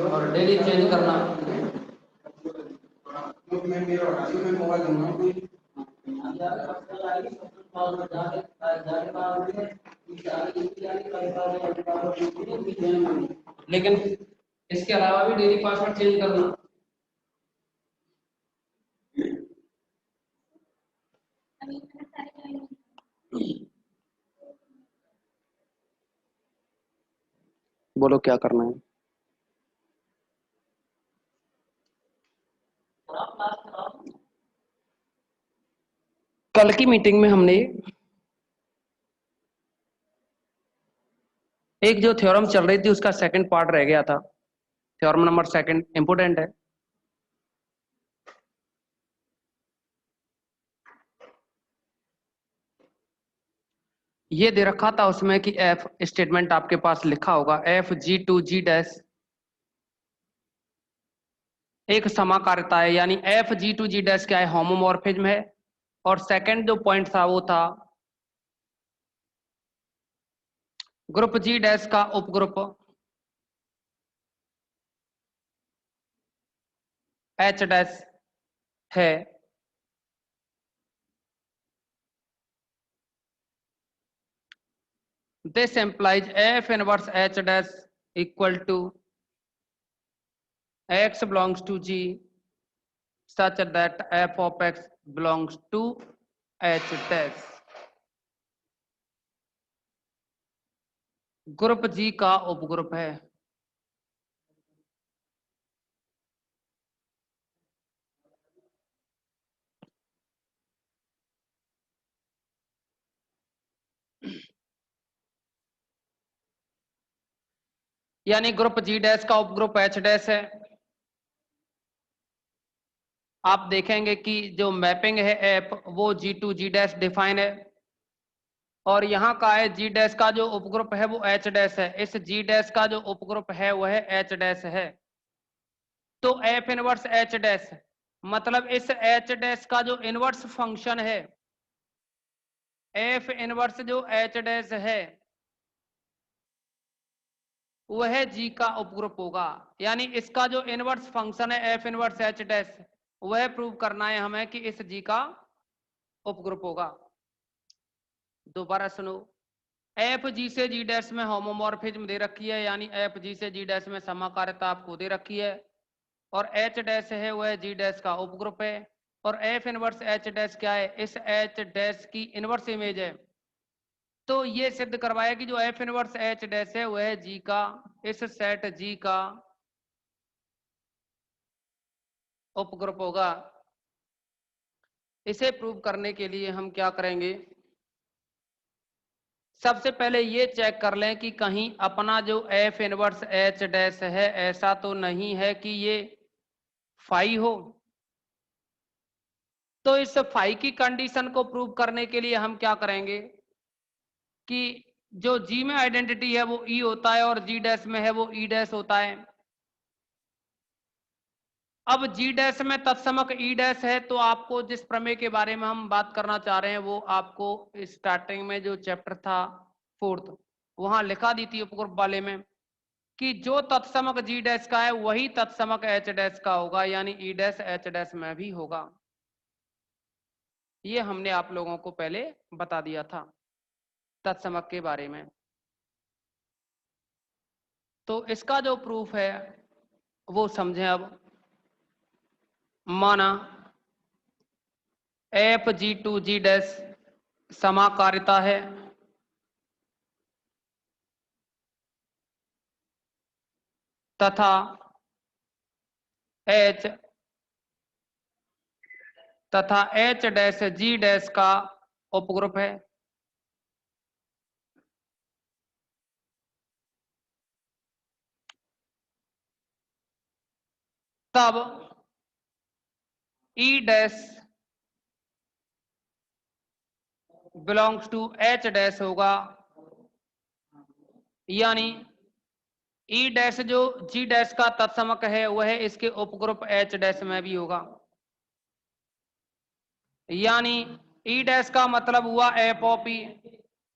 और daily change करना। लेकिन इसके अलावा भी डेली पासवर्ड चेंज करना। बोलो क्या करना है। कल की मीटिंग में हमने एक जो थ्योरम चल रही थी उसका सेकंड पार्ट रह गया था। थ्योरम नंबर सेकंड इंपोर्टेंट है। ये दे रखा था उसमें कि एफ स्टेटमेंट आपके पास लिखा होगा f G to G dash एक समाकारिता है, यानी f G to G dash क्या है, होमोमॉर्फिज्म है। और सेकंड जो पॉइंट था वो था ग्रुप जी डैश का उपग्रुप एच डैश है। This implies f inverse H dash equal to x belongs to G such that f of x belongs to H dash। Group G का उपग्रुप है। यानी ग्रुप G डैश का उपग्रुप H dash है। आप देखेंगे कि जो मैपिंग है एफ वो G to G dash define है, और यहाँ का है G डैश का जो उपग्रुप है वो H डैश है। इस G डैश का जो उपग्रुप है वह H डैश है। तो F इनवर्स H डैश मतलब इस H डैश का जो इनवर्स फंक्शन है, F इनवर्स जो H डैश है वह G का उपग्रुप होगा। यानी इसका जो इनवर्स फंक्शन है F इनवर्स H डैश वह प्रूव करना है हमें कि इस G का उपग्रुप होगा। दोबारा सुनो, एफ जी से जी डैश में होमोमॉर्फिज्म दे रखी है, यानी एफ जी से जी डैश में समाकारिता आपको दे रखी है, और एच डैश है वह जी डैश का उपग्रुप है। और एफ इनवर्स एच डैश क्या है, इस एच डैश की इनवर्स इमेज है। तो ये सिद्ध करवाया कि जो एफ इनवर्स एच डैश है वह जी का, इस सेट जी का उपग्रुप होगा। इसे प्रूव करने के लिए हम क्या करेंगे, सबसे पहले ये चेक कर लें कि कहीं अपना जो एफ इनवर्स एच डैश है ऐसा तो नहीं है कि ये फाई हो। तो इस फाई की कंडीशन को प्रूव करने के लिए हम क्या करेंगे कि जो जी में आइडेंटिटी है वो ई होता है और जी डैश में है वो ई डैश होता है। अब जी डैश में तत्समक ई डैश है, तो आपको जिस प्रमेय के बारे में हम बात करना चाह रहे हैं वो आपको स्टार्टिंग में जो चैप्टर था फोर्थ वहां लिखा दी थी उपग्रुप वाले में कि जो तत्समक जी डैश का है वही तत्समक एच डैश का होगा, यानी ई डैश एच डैश में भी होगा। ये हमने आप लोगों को पहले बता दिया था तत्समक के बारे में। तो इसका जो प्रूफ है वो समझें। अब माना F G to G dash समाकारिता है तथा एच डैश जी डैश का उपग्रुप है, तब e dash belongs to H dash होगा। यानी ई डैश जो जी डैश का तत्समक है वह इसके उपग्रुप एच डैश में भी होगा। यानी ई डैश का मतलब हुआ एफ ऑफ ई,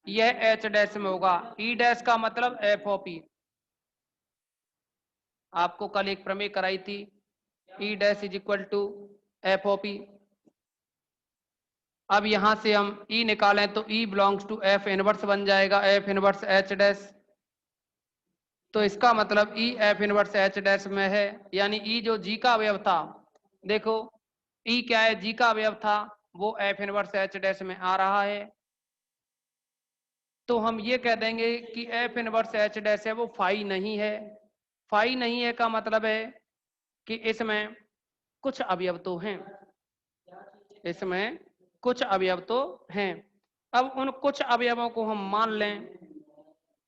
यह एच डैश में होगा। ई डैश का मतलब एफ ऑफ ई। आपको कल एक प्रमेय कराई थी, E dash is equal to F of E. अब यहां से हम ई निकालें तो E belongs to F inverse बन जाएगा, एफ इनवर्स एच डैश। तो इसका मतलब E F inverse H dash में है, यानी ई जो जी का अवयव था, देखो ई क्या है, जी का अवयव था, वो एफ इनवर्स एच डैश में आ रहा है। तो हम ये कह देंगे कि एफ इनवर्स एच डैश है वो फाई नहीं है। फाई नहीं है का मतलब है कि इसमें कुछ अवयव तो हैं, इसमें कुछ अवयव तो हैं। अब उन कुछ अवयवों को हम मान लें,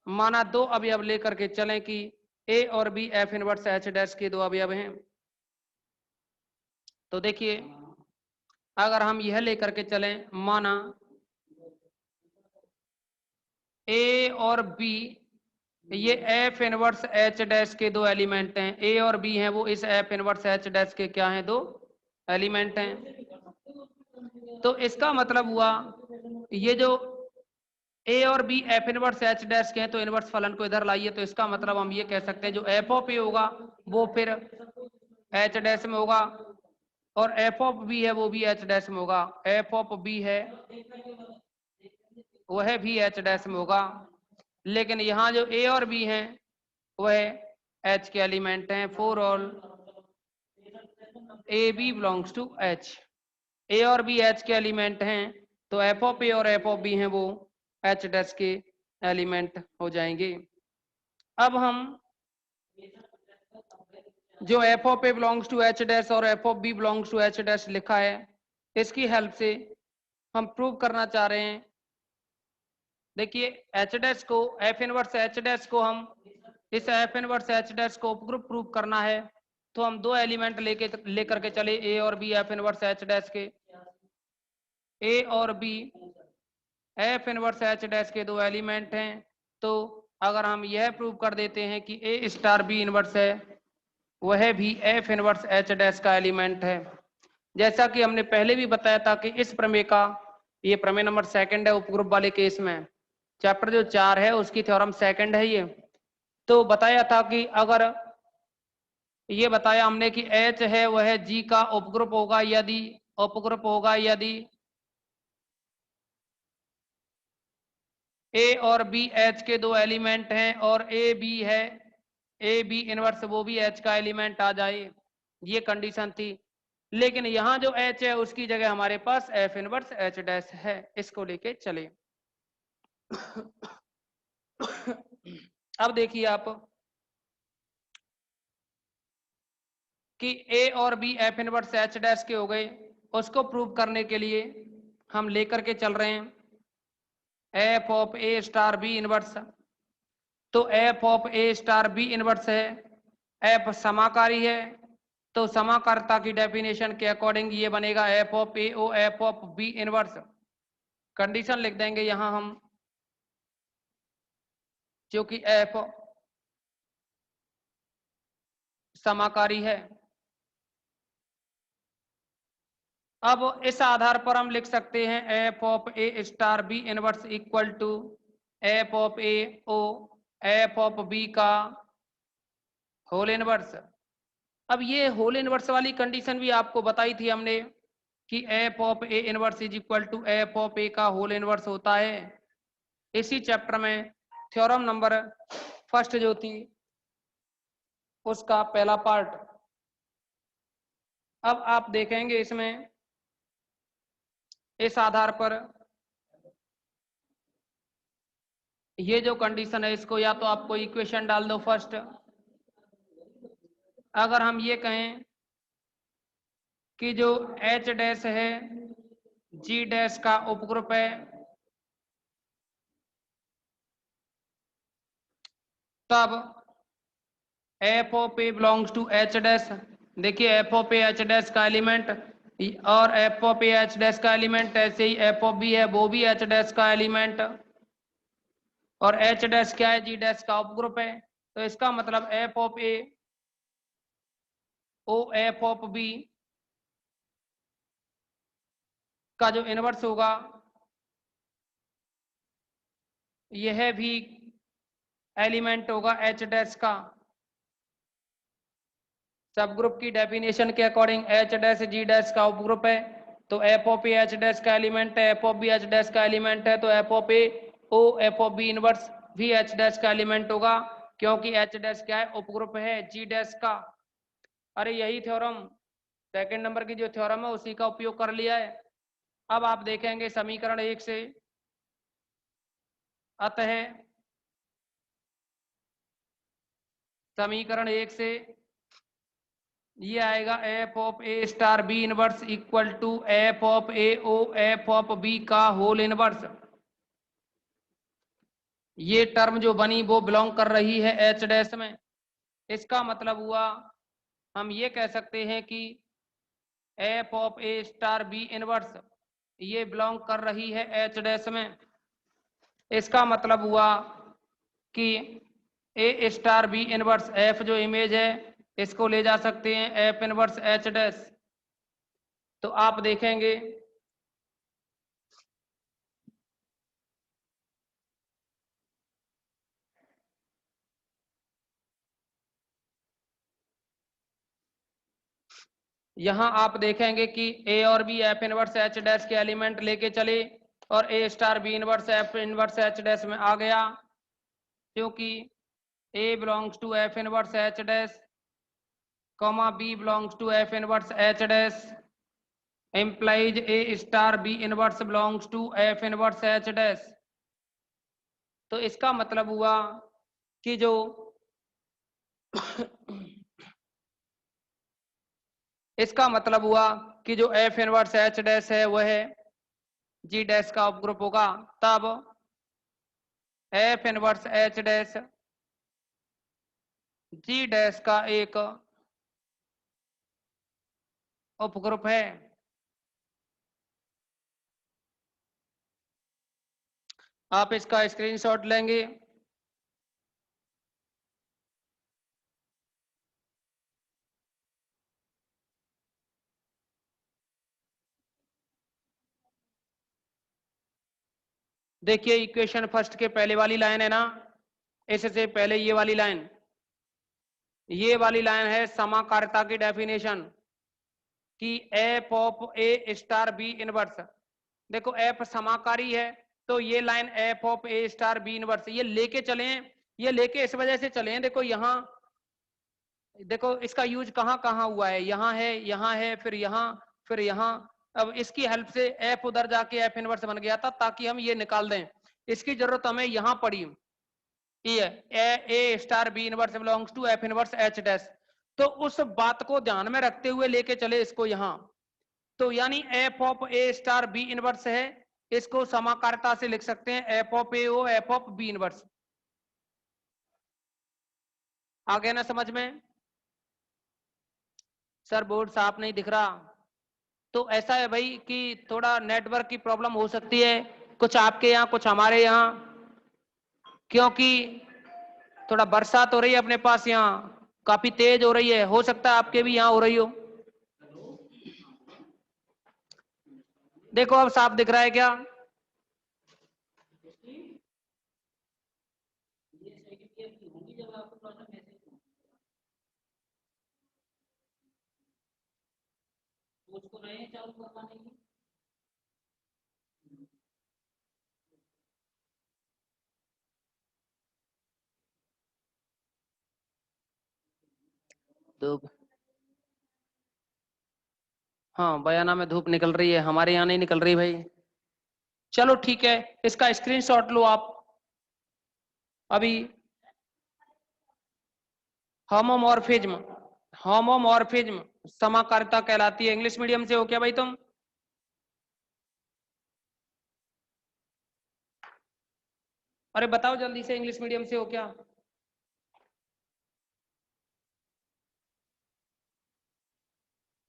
माना दो अवयव लेकर के चलें कि ए और B F inverse H dash के दो अवयव हैं। तो देखिए अगर हम यह लेकर के चलें, माना ए और बी ये एफ इनवर्स एच डैश के दो एलिमेंट हैं, ए और बी हैं वो इस एफ इनवर्स एच डैश के क्या हैं, दो एलिमेंट हैं। तो इसका मतलब हुआ ये जो ए और B F inverse H dash के हैं, तो इनवर्स फलन को इधर लाइए, तो इसका मतलब हम ये कह सकते हैं जो एफ ऑफ ए होगा वो फिर एच डैश में होगा, और एफ ऑफ बी है वो भी एच डैश में होगा। एफ ऑफ बी है वह भी एच डैश में होगा। लेकिन यहाँ जो ए और बी हैं वह एच के एलिमेंट हैं, for all A B belongs to H. A और बी एच के एलिमेंट हैं, तो एफ ऑफ ए और एफ ऑफ बी हैं वो एच डैश के एलिमेंट हो जाएंगे। अब हम जो F of A belongs to H dash और F of B belongs to H dash लिखा है, इसकी हेल्प से हम प्रूव करना चाह रहे हैं। देखिए एच डैश को, एफ इनवर्स एच डैश को हम इस एफ इनवर्स एच डैश को उपग्रुप प्रूव करना है, तो हम दो एलिमेंट लेकर के चले ए और B F inverse H dash के। ए और B F inverse H dash के दो एलिमेंट हैं। तो अगर हम यह प्रूव कर देते हैं कि ए स्टार बी इनवर्स है, वह भी एफ इनवर्स एच डैश का एलिमेंट है। जैसा कि हमने पहले भी बताया था कि इस प्रमेय का, ये प्रमेय नंबर सेकंड है उपग्रुप वाले केस में, चैप्टर जो 4 है उसकी थ्योरम सेकंड है ये। तो बताया था कि अगर ये बताया हमने कि H है वह G का उपग्रुप होगा यदि A और B H के दो एलिमेंट हैं और A B है, A B इनवर्स वो भी H का एलिमेंट आ जाए, ये कंडीशन थी। लेकिन यहाँ जो H है उसकी जगह हमारे पास F इनवर्स H डैश है, इसको लेके चले। अब देखिए आप कि ए और B F inverse H dash के हो गए, उसको प्रूव करने के लिए हम लेकर के चल रहे हैं F of A star B inverse. तो F of A star B inverse है, एफ समाकारी है, तो समाकारिता की डेफिनेशन के अकॉर्डिंग ये बनेगा F of A O F of B inverse. Condition लिख देंगे यहां हम, क्योंकि एफ समाकारी है। अब इस आधार पर हम लिख सकते हैं F of A star B inverse equal to F of A O F of b का होल इनवर्स। अब ये होल इनवर्स वाली कंडीशन भी आपको बताई थी हमने कि F of A inverse is equal to F of A का होल इनवर्स होता है। इसी चैप्टर में थ्योरम नंबर फर्स्ट जो थी उसका पहला पार्ट। अब आप देखेंगे इसमें इस आधार पर ये जो कंडीशन है इसको या तो आपको इक्वेशन डाल दो फर्स्ट। अगर हम ये कहें कि जो एच डैश है जी डैश का उपग्रुप है, तब F of A belongs to H dash. देखिए F of A H dash का एलिमेंट और F of A H dash का एलिमेंट, ऐसे ही एफ ऑफ बी है वो भी एच डैश का एलिमेंट, और एच डैश क्या है, जी डैश का उपग्रुप है। तो इसका मतलब f of A O F of b का जो इनवर्स होगा यह भी एलिमेंट होगा एच डैश का। सब ग्रुप की डेफिनेशन के according H dash G dash का उपग्रुप है, तो F of A H dash का एलिमेंट है, f of b H dash का एलिमेंट है, तो F of A O F of B inverse भी एच डैश का एलिमेंट होगा, क्योंकि एच डैश क्या है, उपग्रुप है जी डैश का। अरे यही थ्योरम सेकंड नंबर की जो थ्योरम है उसी का उपयोग कर लिया है। अब आप देखेंगे समीकरण 1 से, अतः समीकरण 1 से ये आएगा f of A star B inverse equal to F of A O F of b का होल इनवर्स। ये टर्म जो बनी वो बिलोंग कर रही है एच डैश में। इसका मतलब हुआ हम ये कह सकते हैं कि F of A star B inverse ये बिलोंग कर रही है एच डैश में। इसका मतलब हुआ कि A star B inverse F जो इमेज है इसको ले जा सकते हैं एफ इनवर्स एच डैश। तो आप देखेंगे यहां आप देखेंगे कि ए और B F inverse H dash के एलिमेंट लेके चले और A star B inverse F inverse H dash में आ गया, क्योंकि A belongs to F inverse H dash comma B belongs to F inverse H dash implies A star B inverse belongs to F inverse H dash. तो इसका मतलब हुआ कि जो इसका मतलब हुआ कि जो एफ इनवर्स एच डैश है वह जी डैश का उपग्रुप होगा। तब F inverse H dash G dash का एक उपग्रुप है। आप इसका स्क्रीनशॉट लेंगे, देखिए इक्वेशन फर्स्ट के पहले वाली लाइन है ना, इससे पहले ये वाली लाइन, ये वाली लाइन है समाकारिता की डेफिनेशन कि F of A star B inverse. देखो एफ समाकारी है तो ये line f of A star B inverse ये लेके चले हैं, ये लेके इस वजह से चले हैं, देखो यहाँ देखो इसका यूज कहाँ कहाँ हुआ है, यहाँ है फिर यहाँ फिर यहाँ। अब इसकी हेल्प से एफ उधर जाके एफ इनवर्स बन गया था ताकि हम ये निकाल दें, इसकी जरूरत हमें यहाँ पड़ी। ये A star B inverse belongs to F inverse H dash, तो उस बात को ध्यान में रखते हुए लेके चले इसको यहाँ। तो यानी F of A star B inverse है, इसको समाकारिता से लिख सकते हैं F of A O F of B inverse. आ गया ना समझ में? सर बोर्ड साफ नहीं दिख रहा। तो ऐसा है भाई कि थोड़ा नेटवर्क की प्रॉब्लम हो सकती है, कुछ आपके यहाँ कुछ हमारे यहाँ, क्योंकि थोड़ा बरसात हो रही है अपने पास यहाँ, काफी तेज हो रही है, हो सकता है आपके भी यहाँ हो रही हो। देखो अब साफ दिख रहा है क्या? उसको नहीं चालू करवाने की धूप, हाँ बयाना में धूप निकल रही है, हमारे यहाँ नहीं निकल रही भाई। चलो ठीक है, इसका स्क्रीनशॉट लो आप। अभी होमोमॉर्फिज्म, होमोमॉर्फिज्म समाकारिता कहलाती है। इंग्लिश मीडियम से हो क्या भाई तुम? अरे बताओ जल्दी से, इंग्लिश मीडियम से हो क्या?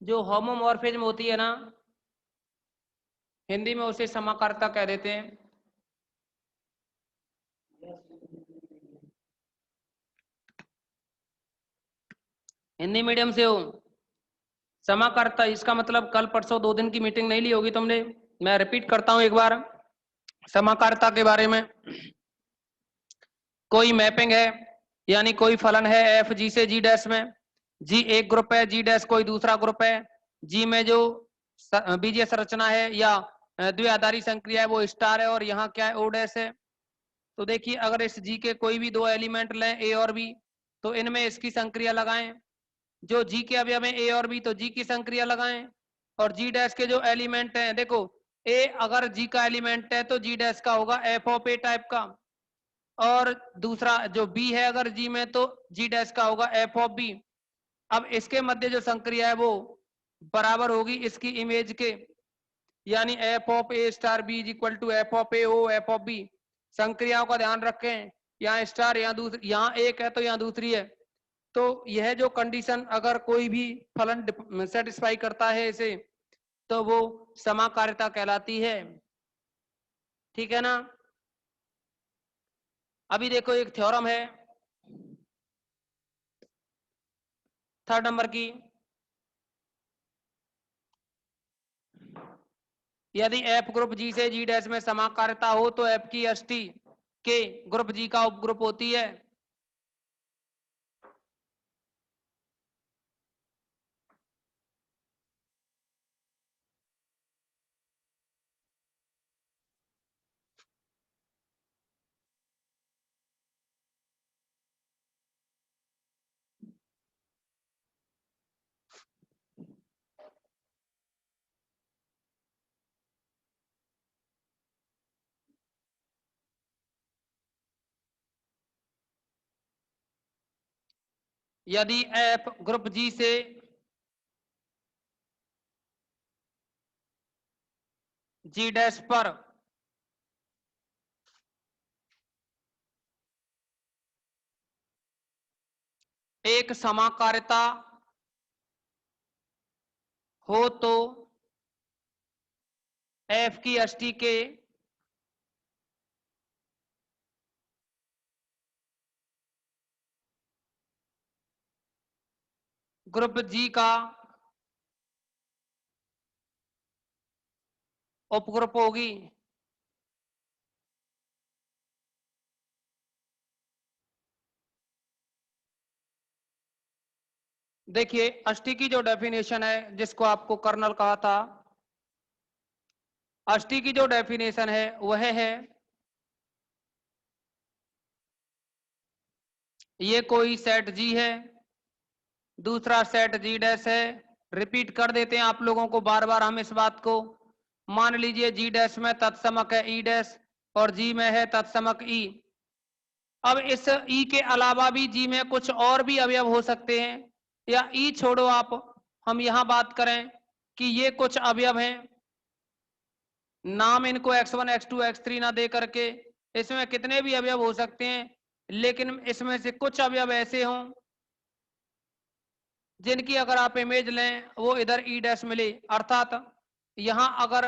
जो होमोमॉर्फिज्म होती है ना, हिंदी में उसे समाकारिता कह देते हैं। हिंदी मीडियम से हो, समाकारिता इसका मतलब कल परसों 2 दिन की मीटिंग नहीं ली होगी तुमने, मैं रिपीट करता हूं एक बार समाकारिता के बारे में। कोई मैपिंग है यानी कोई फलन है एफ जी से जी डैश में, जी एक ग्रुप है, जी डैश कोई दूसरा ग्रुप है, जी में जो बीजीय संरचना है या द्विआधारी संक्रिया है वो स्टार है और यहाँ क्या है ओ डैश है। तो देखिए अगर इस जी के कोई भी दो एलिमेंट लें ए और बी तो इनमें इसकी संक्रिया लगाएं, जो जी के अवयव हैं ए और बी तो जी की संक्रिया लगाएं, और जी डैश के जो एलिमेंट हैं देखो ए अगर जी का एलिमेंट है तो जी डैश का होगा एफ ऑफ ए टाइप का, और दूसरा जो बी है अगर जी में तो जी डैश का होगा एफ ऑफ बी। अब इसके मध्य जो संक्रिया है वो बराबर होगी इसकी इमेज के, यानी F of A star B is equal to F of A O F of B. संक्रियाओं का ध्यान रखें, यहाँ स्टार यहाँ दूसरी, यहाँ एक है तो यहाँ दूसरी है, तो यह जो कंडीशन अगर कोई भी फलन सेटिस्फाई करता है इसे तो वो समाकारिता कहलाती है। ठीक है ना। अभी देखो एक थ्योरम है 3rd नंबर की, यदि एफ ग्रुप जी से जी डैश में समाकारिता हो तो एफ की एस टी के ग्रुप जी का उपग्रुप होती है। यदि एफ ग्रुप जी से जी डैश पर एक समाकारिता हो तो एफ की एस टी के ग्रुप जी का उपग्रुप होगी। देखिए अष्टी की जो डेफिनेशन है जिसको आपको कर्नल कहा था, अष्टी की जो डेफिनेशन है वह है ये कोई सेट जी है, दूसरा सेट जी डैश है। रिपीट कर देते हैं आप लोगों को बार बार हम इस बात को। मान लीजिए जी डैश में तत्समक है ई डैश और जी में है तत्समक ई। अब इस ई के अलावा भी जी में कुछ और भी अवयव हो सकते हैं, या ई छोड़ो आप, हम यहां बात करें कि ये कुछ अवयव हैं, नाम इनको x1 x2 x3 ना दे करके इसमें कितने भी अवयव हो सकते हैं, लेकिन इसमें से कुछ अवयव ऐसे हों जिनकी अगर आप इमेज लें वो इधर ई डैश मिले, अर्थात यहां अगर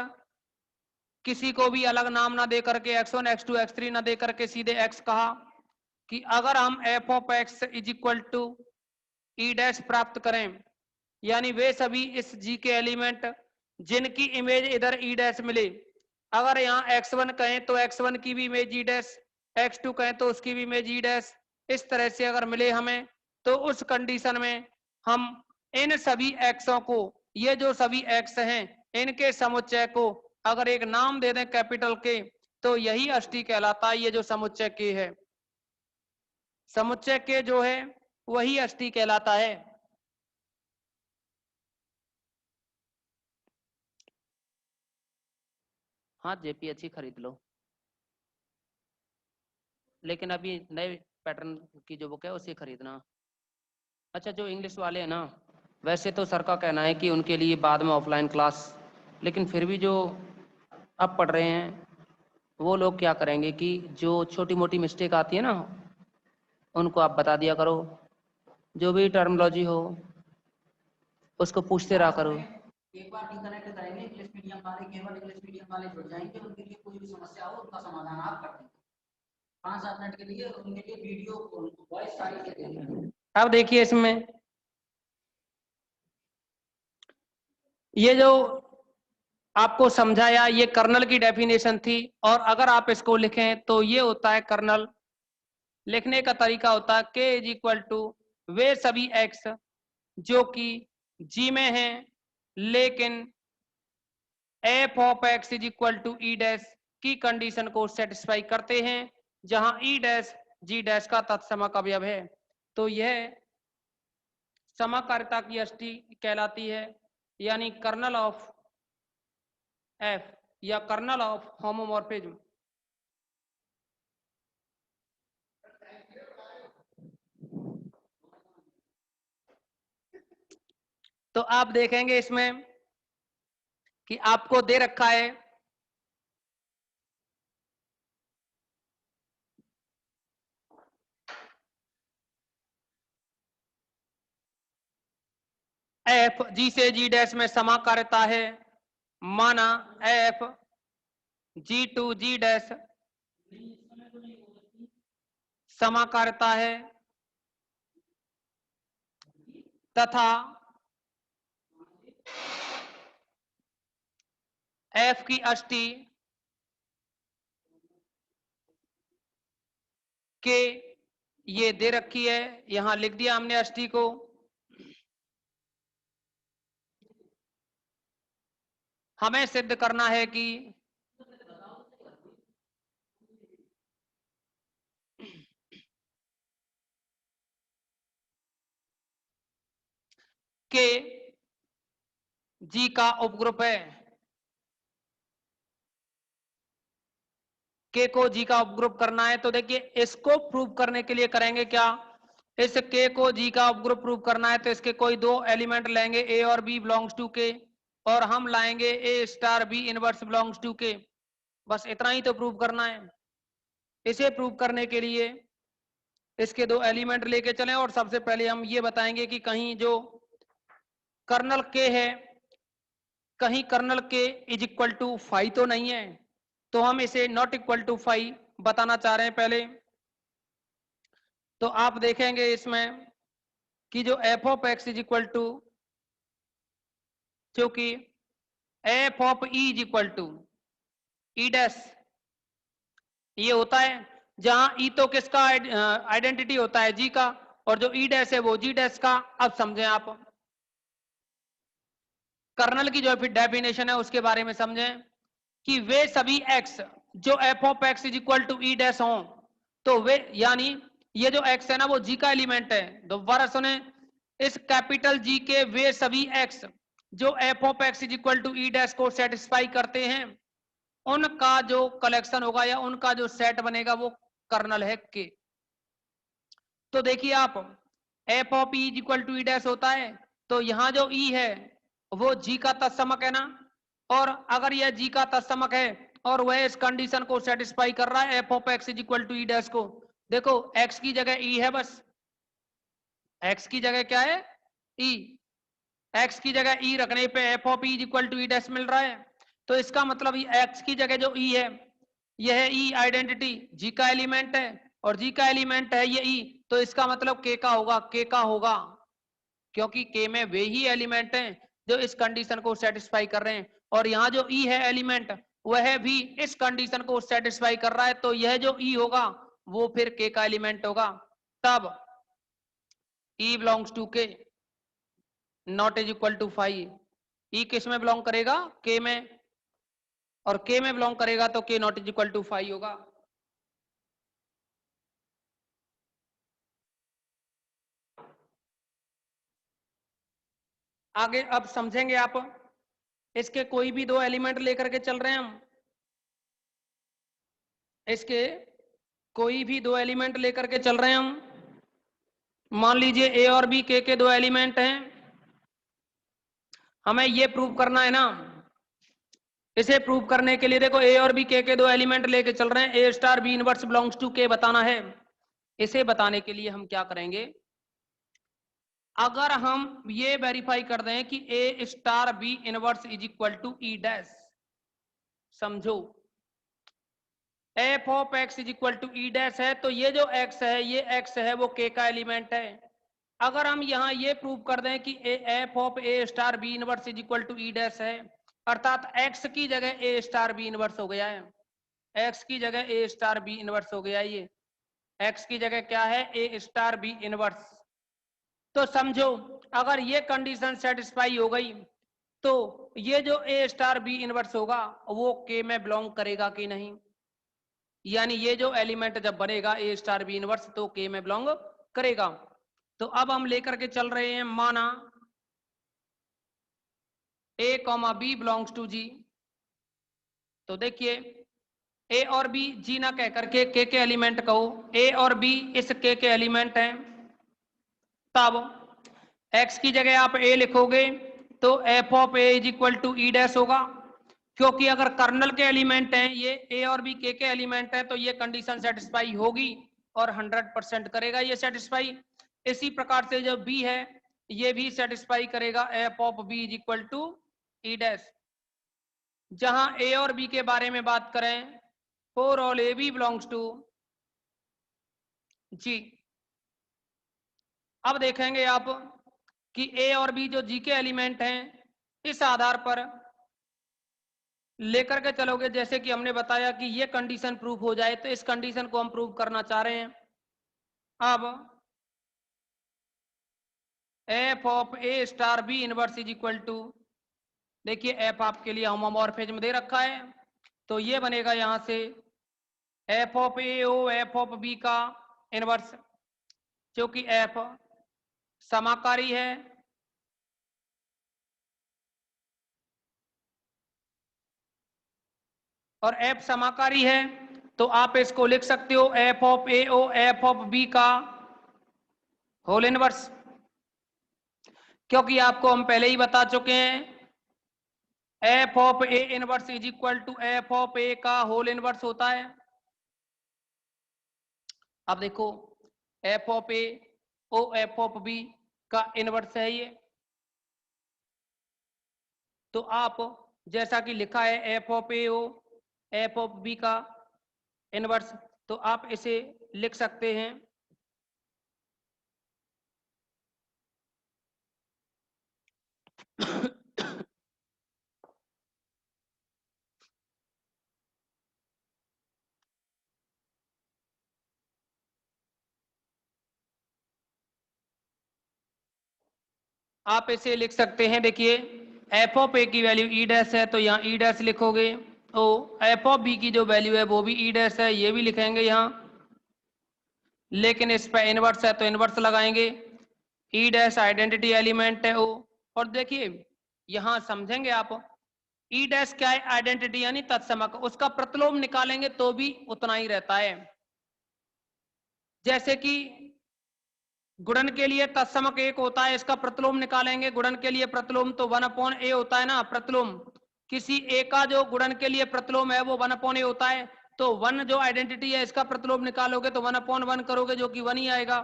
किसी को भी अलग नाम ना दे करके x1 x2 x3 ना दे करके सीधे x कहा कि अगर हम f of x is equal to E dash प्राप्त करें, यानी वे सभी इस जी के एलिमेंट जिनकी इमेज इधर ई डैश मिले, अगर यहाँ x1 कहें तो x1 की भी इमेज ई डैश, x2 कहें तो उसकी भी इमेज ई डैश, इस तरह से अगर मिले हमें तो उस कंडीशन में हम इन सभी एक्सों को, ये जो सभी एक्स हैं इनके समुच्चय को अगर एक नाम दे दें कैपिटल के तो यही अष्टी कहलाता है। ये जो समुच्चय के है, समुच्चय के जो है वही अष्टी कहलाता है। हाँ जेपी अच्छी खरीद लो, लेकिन अभी नए पैटर्न की जो बुक है उसे खरीदना। अच्छा जो इंग्लिश वाले हैं ना, वैसे तो सर का कहना है कि उनके लिए बाद में ऑफलाइन क्लास, लेकिन फिर भी जो अब पढ़ रहे हैं वो लोग क्या करेंगे कि जो छोटी मोटी मिस्टेक आती है ना उनको आप बता दिया करो, जो भी टर्मिनोलॉजी हो उसको पूछते रहा करो। एक बार डिकनेक्ट करेंगे इंग्लिश मीडियम वाले, केवल इंग्लिश मीडियम वाले जुड़ जाएंगे, उनके लिए कोई भी समस्या हो उनका समाधान आप कर देंगे 5-7 मिनट के लिए, उनके लिए वीडियो वॉइस सारी दे देंगे। अब देखिए इसमें ये जो आपको समझाया, ये कर्नल की डेफिनेशन थी। और अगर आप इसको लिखें तो ये होता है कर्नल, लिखने का तरीका होता है k इज इक्वल टू वे सभी x जो कि G में हैं लेकिन f of x is equal to E dash की कंडीशन को सेटिस्फाई करते हैं, जहां ई डैश जी डैश का तत्समक अवयव है। तो यह समाकारिता की अष्टी कहलाती है, यानी कर्नल ऑफ f या कर्नल ऑफ होमोमॉर्फिज्म। तो आप देखेंगे इसमें कि आपको दे रखा है एफ जी से जी डैश में समाकारिता है, माना F G to G dash समाकारिता है तथा एफ की अष्टी के ये दे रखी है, यहां लिख दिया हमने अष्टी को। हमें सिद्ध करना है कि के जी का उपग्रुप है, के को जी का उपग्रुप करना है। तो देखिए इसको प्रूव करने के लिए करेंगे क्या, इस के को जी का उपग्रुप प्रूव करना है तो इसके कोई दो एलिमेंट लेंगे, ए और बी बिलोंग्स टू के, और हम लाएंगे A star B inverse belongs to K. बस इतना ही तो प्रूव करना है। इसे प्रूव करने के लिए इसके दो एलिमेंट लेके चलें, और सबसे पहले हम ये बताएंगे कि कहीं जो कर्नल के है, कहीं कर्नल के इज इक्वल टू फाइव तो नहीं है, तो हम इसे नॉट इक्वल टू फाइव बताना चाह रहे हैं पहले। तो आप देखेंगे इसमें कि जो F of x is equal to, क्योंकि F of E is equal to E dash, ये होता है जहां ई तो किसका आइडेंटिटी होता है जी का, और जो ई डैश है वो जी डैश का। अब समझें आप कर्नल की जो फिर डेफिनेशन है उसके बारे में समझें कि वे सभी x जो F of x is equal to E dash हों, तो वे यानी ये जो x है ना वो g का एलिमेंट है। दोबारा सुने, इस कैपिटल G के वे सभी x जो F of x is equal to E dash को सेटिस्फाई करते हैं, उनका जो कलेक्शन होगा या उनका जो सेट बनेगा वो कर्नल है के। तो देखिए आप f of E is equal to E dash होता है, तो यहां जो ई है वो जी का तत्समक है ना, और अगर यह जी का तत्समक है और वह इस कंडीशन को सेटिस्फाई कर रहा है f of x is equal to E dash को, देखो एक्स की जगह ई है, बस एक्स की जगह क्या है ई, एक्स की जगह ई रखने पे F of E is equal to E dash मिल रहा है। तो इसका मतलब एक्स की जगह जो ई है, यह ई आइडेंटिटी जी का एलिमेंट है, और जी का एलिमेंट है ये ई, तो इसका मतलब के का होगा, के का होगा, क्योंकि के में वे ही एलिमेंट हैं जो इस कंडीशन को सेटिस्फाई कर रहे हैं, और यहाँ जो ई है एलिमेंट वह भी इस कंडीशन को सेटिस्फाई कर रहा है, तो यह जो ई होगा वो फिर के का एलिमेंट होगा। तब E belongs to K not is equal to five, E किस में बिलोंग करेगा, के में, और के में बिलोंग करेगा तो k not is equal to five होगा। आगे अब समझेंगे आप, इसके कोई भी दो एलिमेंट लेकर के चल रहे हैं हम, इसके कोई भी दो एलिमेंट लेकर के चल रहे हैं हम, मान लीजिए ए और बी के दो एलिमेंट हैं, हमें ये प्रूव करना है ना। इसे प्रूव करने के लिए देखो ए और बी के दो एलिमेंट लेके चल रहे हैं, A star B inverse belongs to K बताना है। इसे बताने के लिए हम क्या करेंगे, अगर हम ये वेरीफाई कर दें कि A star B inverse is equal to E dash, समझो F of x is equal to E dash है, तो ये जो एक्स है, ये एक्स है वो के का एलिमेंट है। अगर हम यहां ये प्रूव कर दें कि F of A star B inverse is equal to E dash है, अर्थात x की जगह a स्टार b इनवर्स हो गया है, x की जगह a स्टार b इनवर्स हो गया, ये x की जगह क्या है a स्टार b इनवर्स। तो समझो अगर ये कंडीशन सेटिस्फाई हो गई तो ये जो a स्टार b इनवर्स होगा वो k में बिलोंग करेगा कि नहीं, यानी ये जो एलिमेंट जब बनेगा a स्टार b इनवर्स तो k में बिलोंग करेगा। तो अब हम लेकर के चल रहे हैं, माना a comma b belongs to g, तो देखिए a और b g ना कह करके k के एलिमेंट कहो, a और b इस k के एलिमेंट हैं, तब x की जगह आप a लिखोगे तो f of a is equal to E dash होगा, क्योंकि अगर कर्नल के एलिमेंट हैं ये a और b k के एलिमेंट हैं तो ये कंडीशन सेटिस्फाई होगी और 100% करेगा ये सेटिस्फाई। इसी प्रकार से जो b है ये भी सेटिस्फाई करेगा f of b is equal to E dash. जहां a और b के बारे में बात करें, for all A B belongs to G. अब देखेंगे आप कि a और b जो g के एलिमेंट हैं इस आधार पर लेकर के चलोगे, जैसे कि हमने बताया कि ये कंडीशन प्रूफ हो जाए तो इस कंडीशन को हम प्रूव करना चाह रहे हैं। अब f of a star b inverse is equal to, देखिए f आपके लिए होमोमॉर्फिज्म दे रखा है तो ये बनेगा यहां से f of a o f of b का इनवर्स, क्योंकि f समाकारी है और f समाकारी है तो आप इसको लिख सकते हो f of a o f of b का होल इनवर्स, क्योंकि आपको हम पहले ही बता चुके हैं f of a inverse is equal to f of a का होल इनवर्स होता है। अब देखो f of a o f of b का इनवर्स है ये, तो आप जैसा कि लिखा है f of a o f of b का इनवर्स, तो आप इसे लिख सकते हैं आप इसे लिख सकते हैं, देखिए f ऑफ a की वैल्यू ई डैश है तो यहाँ ई डैश लिखोगे, तो f ऑफ b की जो वैल्यू है वो भी ई डैश है, ये भी लिखेंगे यहाँ, लेकिन इस पर इनवर्स है तो इनवर्स लगाएंगे। ई डैश आइडेंटिटी एलिमेंट है ओ, और देखिए यहाँ समझेंगे आप ई डैश क्या है, आइडेंटिटी यानी तत्समक, उसका प्रतिलोम निकालेंगे तो भी उतना ही रहता है। जैसे कि गुणन के लिए तत्समक 1 होता है, इसका प्रतिलोम निकालेंगे, गुणन के लिए प्रतिलोम तो 1/a होता है ना, प्रतिलोम किसी a का जो गुणन के लिए प्रतिलोम है वो 1/a होता है, तो 1 जो आइडेंटिटी है इसका प्रतिलोम निकालोगे तो 1/1 करोगे जो कि 1 ही आएगा।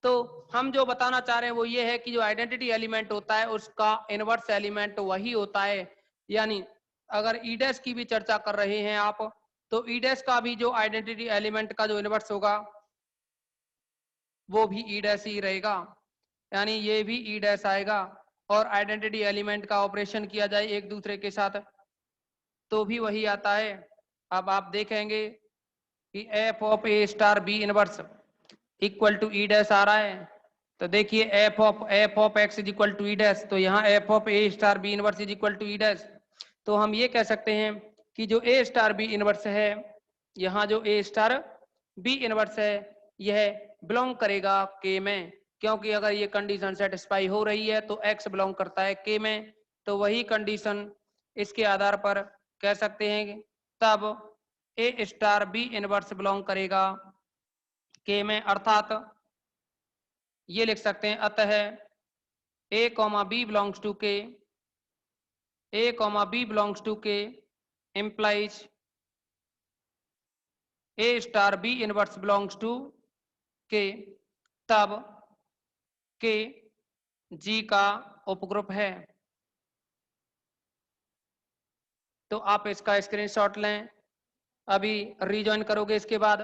तो हम जो बताना चाह रहे हैं वो ये है कि जो आइडेंटिटी एलिमेंट होता है उसका इनवर्स एलिमेंट वही होता है, यानी अगर ई डैश की भी चर्चा कर रहे हैं आप तो ई डैश का भी जो आइडेंटिटी एलिमेंट का जो इनवर्स होगा वो भी ई डैश ही रहेगा, यानी ये भी ई डैश आएगा। और आइडेंटिटी एलिमेंट का ऑपरेशन किया जाए एक दूसरे के साथ तो भी वही आता है। अब आप देखेंगे कि f of a star b inverse equal to E dash आ रहा है, तो देखिए f of x is equal to E dash, तो यहाँ f of a star b inverse is equal to E dash. तो हम ये कह सकते हैं कि जो a स्टार b इनवर्स है, यहाँ जो a स्टार b इनवर्स है यह बिलोंग करेगा k में, क्योंकि अगर ये कंडीशन सेटिस्फाई हो रही है तो x बिलोंग करता है k में, तो वही कंडीशन इसके आधार पर कह सकते हैं तब a star b inverse belong करेगा k में, अर्थात ये लिख सकते हैं अतः a comma b belongs to k, a comma b belongs to k implies a star b inverse belongs to k, तब k g का उपग्रुप है। तो आप इसका स्क्रीनशॉट लें, अभी रीजॉइन करोगे इसके बाद।